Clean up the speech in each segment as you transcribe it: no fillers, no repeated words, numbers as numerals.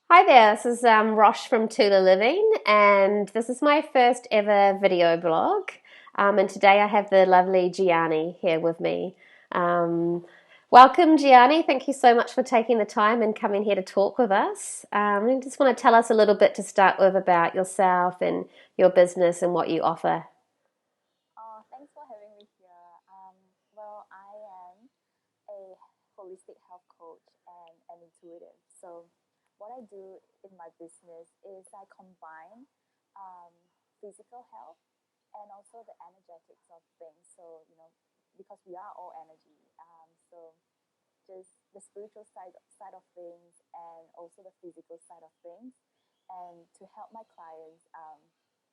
Hi there, this is Rosh from Tula Living, and this is my first ever video blog. And today I have the lovely Gianni here with me. Um, Welcome, Gianni. Thank you so much for taking the time and coming here to talk with us. I just want to tell us a little bit to start with about yourself and your business and what you offer. Thanks for having me here. I am a holistic health coach and an intuitive. So, what I do in my business is I combine um, physical health and also the energetics of things. So, because we are all energy. Just the spiritual side of things and also the physical side of things, and to help my clients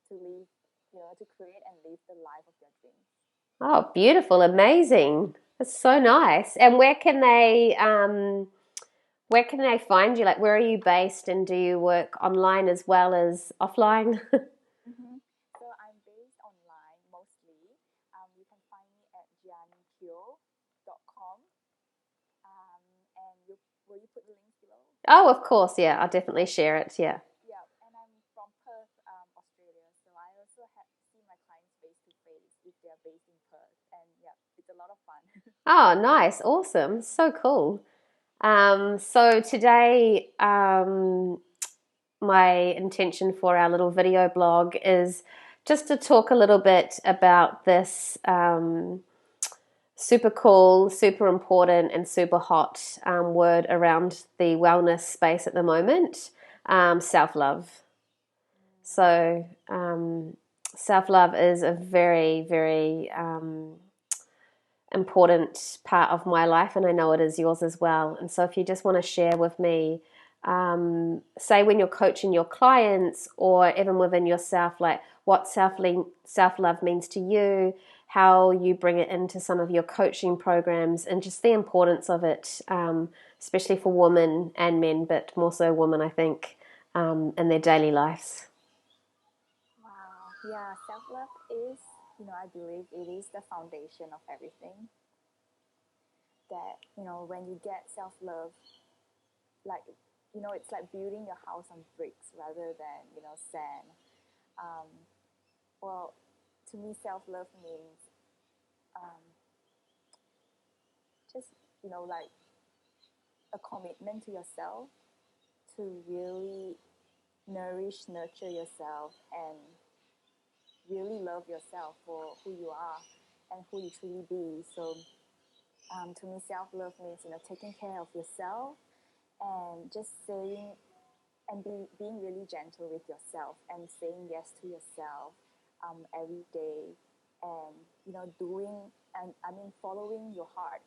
to live, to create and live the life of their dreams. Oh, beautiful, amazing. That's so nice. And where can they find you? Like, where are you based, and do you work online as well as offline? So I'm based online mostly. You can find me at giannikyo.com. And will you put the links below? Oh, of course, yeah. I'll definitely share it. Yeah. Yeah, and I'm from Perth, Australia. So I also see my clients face to face if they're based in Perth. And yeah, it's a lot of fun. Oh, nice. Awesome. So cool. So today, my intention for our little video blog is just to talk a little bit about this super cool, super important, and super hot word around the wellness space at the moment, self love. So, self love is a very, very important part of my life, and I know it is yours as well. And so, if you just want to share with me, say when you're coaching your clients, or even within yourself, like what self love means to you, how you bring it into some of your coaching programs, and just the importance of it, especially for women and men, but more so women, I think, in their daily lives. Wow. Yeah, self love is, I believe it is the foundation of everything. That, when you get self love, like, it's like building your house on bricks rather than, sand. Um, well, to me, self love means um, just, like a commitment to yourself to really nurture yourself and really love yourself for who you are and who you truly be. So, to me, self love means, taking care of yourself and just saying and being really gentle with yourself and saying yes to yourself every day, and doing, and I mean following your heart,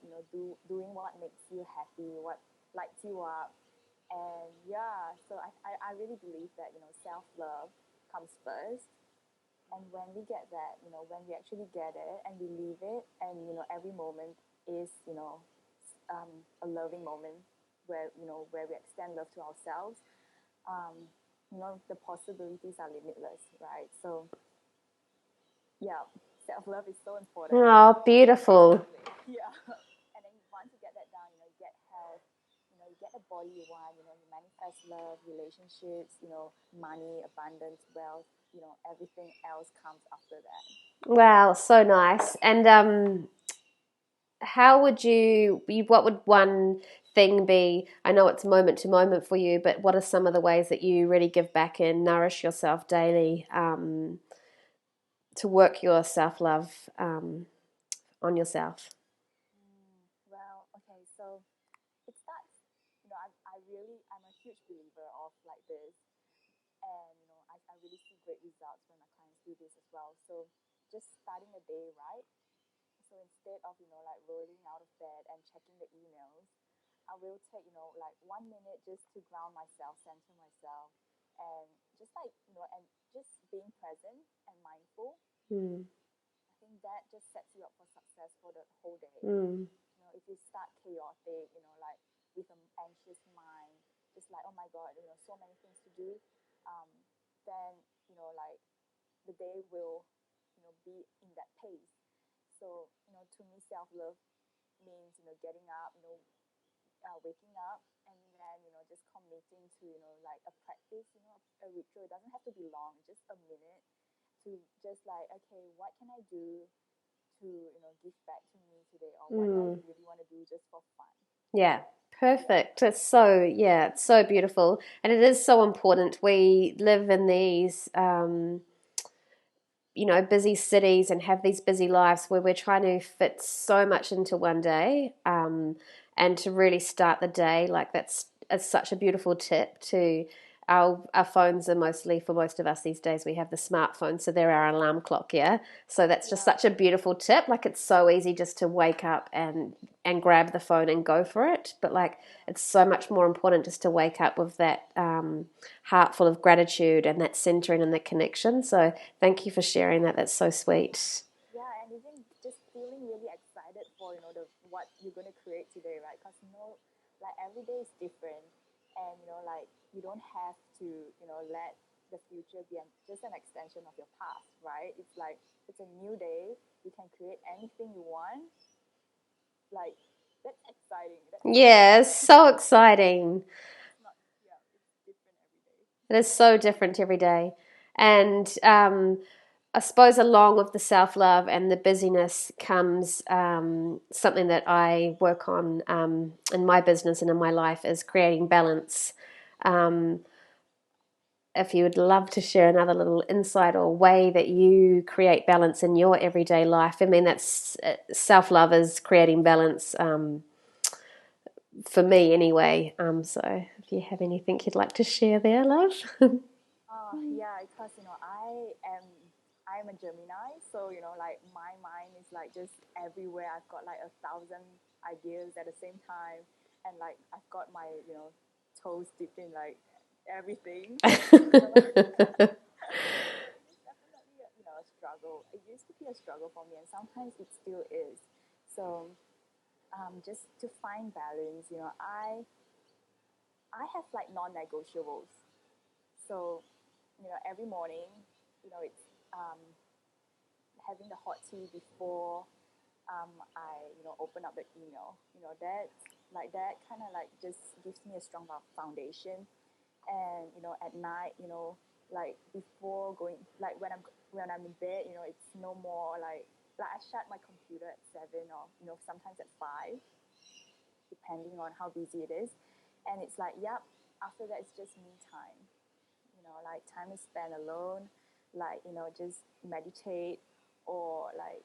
doing what makes you happy, what lights you up. And yeah, so I really believe that self-love comes first. And when we get that, when we actually get it and we live it, and every moment is a loving moment where where we extend love to ourselves, um, the possibilities are limitless, right? So yeah, self love is so important. Oh, beautiful. Yeah, and then once you get that down, you get health, you get the body you want, you manifest love, relationships, money, abundance, wealth, everything else comes after that. Wow, so nice. And how would what would one thing be? I know it's moment to moment for you, but what are some of the ways that you really give back and nourish yourself daily, to work your self love on yourself? Well, okay, so it starts, I'm a huge believer of like this. And I really see great results when my clients do this as well. So just starting the day right. So instead of like rolling out of bed and checking the emails, I will take like 1 minute just to ground myself, center myself, and just like and just being present and mindful. Mm, I think that just sets you up for success for the whole day. mm, If you start chaotic, like with an anxious mind, just like, oh my god, so many things to do, um, then like the day will be in that pace. So to me, self love means getting up, waking up, and then just commit committing to, like a practice, a ritual. It doesn't have to be long, just a minute to just like, okay, what can I do to, give back to me today, or what do I Mm. really want to do just for fun? Yeah, Yeah. perfect. It's so, yeah, it's so beautiful. And it is so important. We live in these, busy cities and have these busy lives where we're trying to fit so much into one day. And to really start the day, like that's it's such a beautiful tip to our phones are mostly for most of us these days we have the smartphone, so they're our alarm clock, yeah. So that's just Yeah. such a beautiful tip. Like it's so easy just to wake up and grab the phone and go for it, but like it's so much more important just to wake up with that heart full of gratitude and that centering and that connection. So thank you for sharing that. That's so sweet. Yeah, and even just feeling really excited for, the what you're going to create today, right? Because, like every day is different, and, like you don't have to, let the future be just an extension of your past, right? It's like it's a new day. You can create anything you want. Like, that's exciting. That's so Yeah, it's exciting. so exciting. It's not, yeah, it's different every day. It is so different every day. And I suppose along with the self love and the busyness comes something that I work on in my business and in my life is creating balance. Um, if you would love to share another little insight or way that you create balance in your everyday life, I mean, that's self love is creating balance for me anyway. So if you have anything you'd like to share there, love. Yeah, because I'm a Gemini, so like my mind is like just everywhere. I've got like 1,000 ideas at the same time, and like I've got my toes dipped in like everything. So it's definitely a struggle. It used to be a struggle for me, and sometimes it still is. So just to find balance, I have like non-negotiables. So every morning, it's having the hot tea before I open up the email. That like that kind of like just gives me a stronger foundation. And at night, like before going, like when I'm in bed, it's no more like I shut my computer at 7, or sometimes at 5, depending on how busy it is. And it's like, yep, after that it's just me time. Like time is spent alone, like just meditate, or like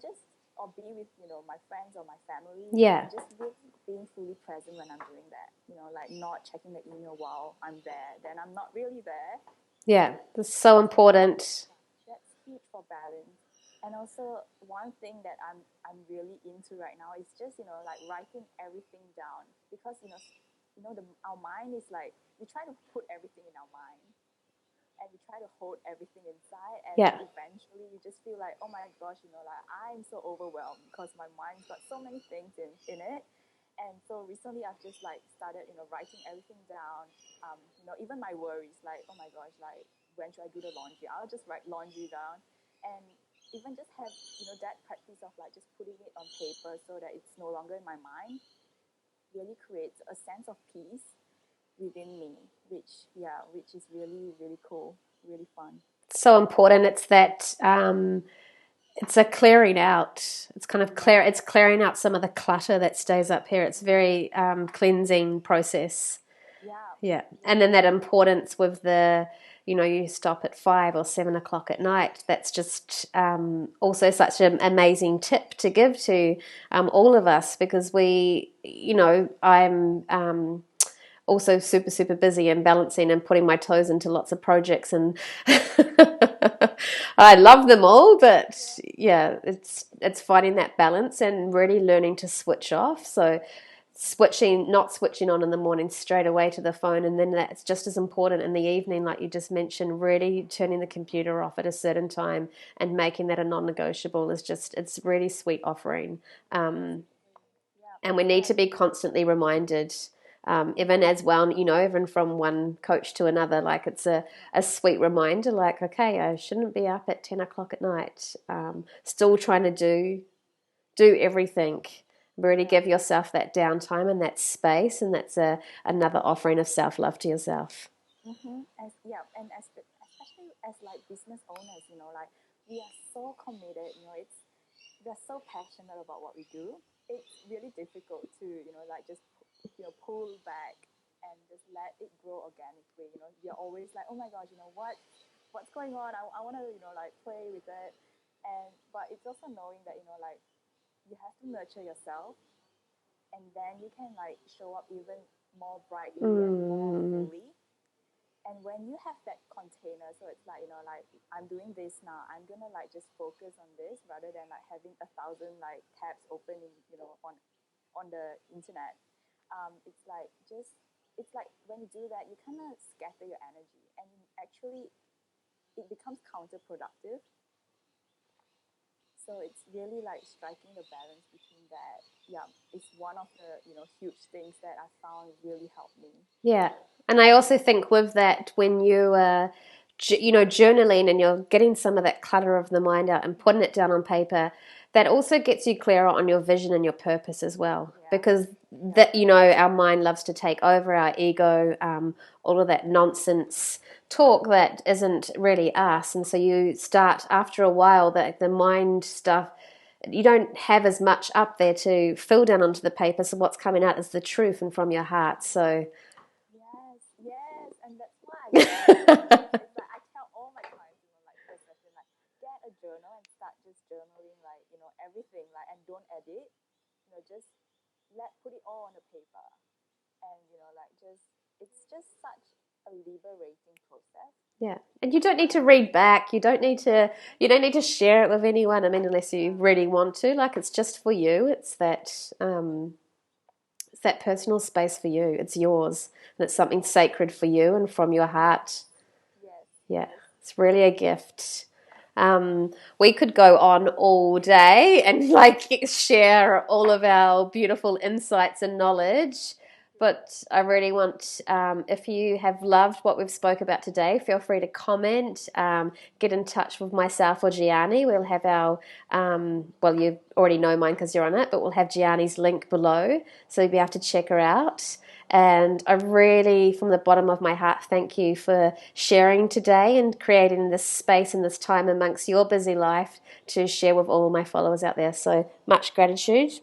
just or be with my friends or my family, Yeah, just really being fully present when I'm doing that. Like not checking the email while I'm there, then I'm not really there. yeah, that's so important. That's huge for balance. And also one thing that I'm really into right now is just like writing everything down, because our mind is like, we try to put everything in our mind, and we try to hold everything inside, and Yeah, eventually you just feel like, oh my gosh, like I'm so overwhelmed because my mind's got so many things in it. And so recently I've just like started writing everything down. Even my worries, like, oh my gosh, like when should I do the laundry, I'll just write laundry down. And even just have that practice of like just putting it on paper so that it's no longer in my mind really creates a sense of peace within me, which is really, really cool, really fun. so important. It's that it's a clearing out. It's kind of Yeah, clear. It's clearing out some of the clutter that stays up here. It's very cleansing process. yeah, Yeah, yeah, and then that importance with the, you stop at 5 or 7 o'clock at night. That's just also such an amazing tip to give to all of us because I'm also super super busy and balancing and putting my toes into lots of projects and I love them all, but yeah, it's finding that balance and really learning to switch off. So not switching on in the morning straight away to the phone, and then that's just as important in the evening, like you just mentioned, really turning the computer off at a certain time and making that a non-negotiable is just it's really sweet offering. um, yeah. and we It's need to like, be constantly reminded, even as well, even from one coach to another, like it's a sweet reminder, like, okay, I shouldn't be up at 10 o'clock at night, still trying to do everything, Really Yeah. give yourself that downtime and that space, and that's another offering of self-love to yourself. As yeah, and especially as like business owners, like we are so committed. We are so passionate about what we do. It's really difficult to like just pull back and just let it grow organically. You're always like, oh my gosh, what's going on? I want to like play with it, and but it's also knowing that like you have to nurture yourself, and then you can like show up even more brightly and more Mm. fully. And when you have that container, so it's like like I'm doing this now, I'm gonna like just focus on this rather than like having 1,000 like tabs open in on the internet. It's like just it's like when you do that, you kind of scatter your energy, and actually it becomes counterproductive. So it's really like striking the balance between that. Yeah, it's one of the huge things that I found really helped me. Yeah. And I also think with that, when you journaling and you're getting some of that clutter of the mind out and putting it down on paper, that also gets you clearer on your vision and your purpose as well. Yeah. Because Yeah. that, our mind loves to take over our ego, all of that nonsense talk that isn't really us. And so you start after a while that the mind stuff, you don't have as much up there to fill down onto the paper. So what's coming out is the truth and from your heart. So Yes, yes, and that's why I love journaling. It's like I tell all my clients, like per session, like get a journal and start just journaling, like everything, like and don't edit, just put it all on the paper, and like just it's just such a liberating process. yeah, and you don't need to read back. You don't need to share it with anyone. I mean, unless you really want to. Like, it's just for you. It's that personal space for you. It's yours, and it's something sacred for you and from your heart. Yes, Yeah, yes. it's really a gift. We could go on all day and like share all of our beautiful insights and knowledge, but I really want, if you have loved what we've spoke about today, feel free to comment, get in touch with myself or Gianni. We'll have our, well, you already know mine because you're on it, but we'll have Gianni's link below, so you'll be able to check her out. And I really, from the bottom of my heart, thank you for sharing today and creating this space and this time amongst your busy life to share with all my followers out there. So much gratitude.